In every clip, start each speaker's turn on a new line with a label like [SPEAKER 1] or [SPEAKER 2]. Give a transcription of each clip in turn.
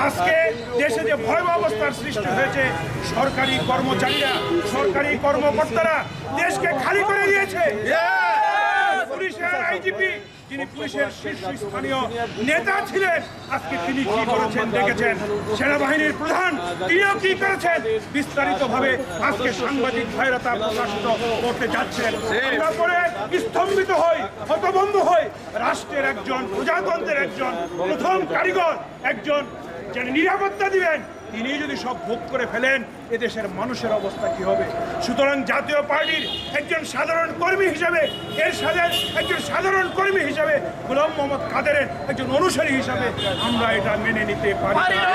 [SPEAKER 1] আজকে দেশে যে ভয়াবহ অবস্থার সৃষ্টি হয়েছে, সরকারি কর্মচারীরা, সরকারি কর্মকর্তারা দেশকে খালি করে দিয়েছে। পুলিশের আইজিপি, যিনি পুলিশের শীর্ষস্থানীয় নেতা ছিলেন, আজকে তিনি কি করেছেন দেখেছেন। সেনাবাহিনীর প্রধান, তিনিও কি করেছেন বিস্তারিতভাবে আজকে সাংবাদিক ভাইরা তা প্রকাশিত করতে যাচ্ছেন। আমরা পরে স্তম্ভিত হই, হতভম্ব হই। রাষ্ট্রের একজন, প্রজাতন্ত্রের একজন প্রথম কারিগর, একজন যিনি নিরাপত্তা দিবেন, তিনি যদি সব ভোগ করে ফেলেন, এদেশের মানুষের অবস্থা কি হবে? সুতরাং জাতীয় পার্টির একজন সাধারণ কর্মী হিসাবে, এর সাথে একজন সাধারণ কর্মী হিসাবে, গোলাম মোহাম্মদ কাদেরের একজন অনুসারী হিসাবে আমরা এটা মেনে নিতে পারি না।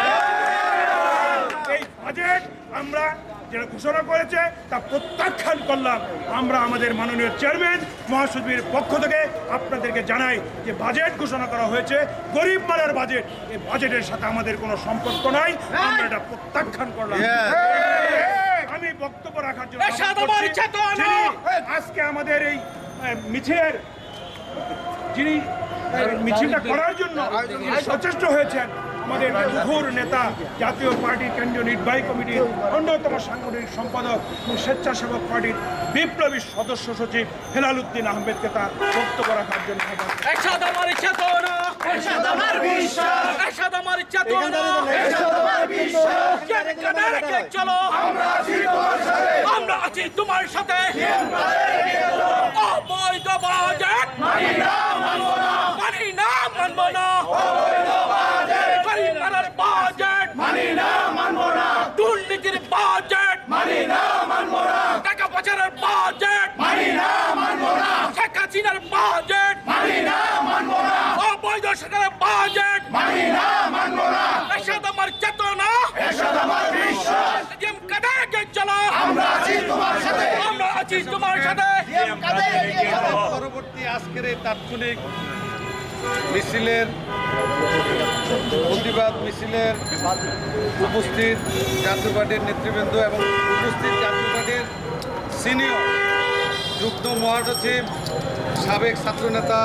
[SPEAKER 1] এই বাজেট আমরা যেটা ঘোষণা করেছে তা প্রত্যাখ্যান করলাম। আমরা আমাদের মাননীয় চেয়ারম্যান মহাসচিবের পক্ষ থেকে আপনাদেরকে জানাই যে বাজেট ঘোষণা করা হয়েছে গরিব মানের বাজেট, এই বাজেটের সাথে আমাদের কোনো সম্পর্ক নাই, আমরা এটা প্রত্যাখ্যান করলাম। আমি বক্তব্য রাখার জন্য আজকে আমাদের এই মিছিলের, যিনি মিছিলটা করার জন্য সচেষ্ট হয়েছেন, আমাদের মুহুর নেতা, জাতীয় পার্টির কেন্দ্রীয় নির্বাহী কমিটির অন্যতম সাংগঠনিক সম্পাদক এবং স্বেচ্ছাসেবক পার্টির বিপ্লবী সদস্য সচিব হেলাল উদ্দিন আহমেদকে তার বক্তব্য রাখার জন্য
[SPEAKER 2] আমরা আছি তোমার সাথে। অবৈধ বাজেট মানি না, মানবো না। গরিবের বাজেট মানি না, মানবো না। দুর্নীতির বাজেট মানি না, মানবো না। টাকা পাচারের বাজেট মানি না, মানবো না। শেখ হাসিনার বাজেট মানি না, মানবো না। অবৈধ সরকারের বাজেট মানি না, মানবো না। এরশাদ আমার চেতনা, এরশাদ আমার বিশ্বাস। কাদেরকে চলো, আমরা আছি তোমার সাথে, আমরা আছি তোমার সাথে।
[SPEAKER 3] পরবর্তী আজকের এই তাৎক্ষণিক মিছিলের, প্রতিবাদ মিছিলের উপস্থিত জাতীয় পার্টির নেতৃবৃন্দ এবং উপস্থিত জাতীয় পার্টির সিনিয়র যুগ্ম মহাসচিব, সাবেক ছাত্রনেতা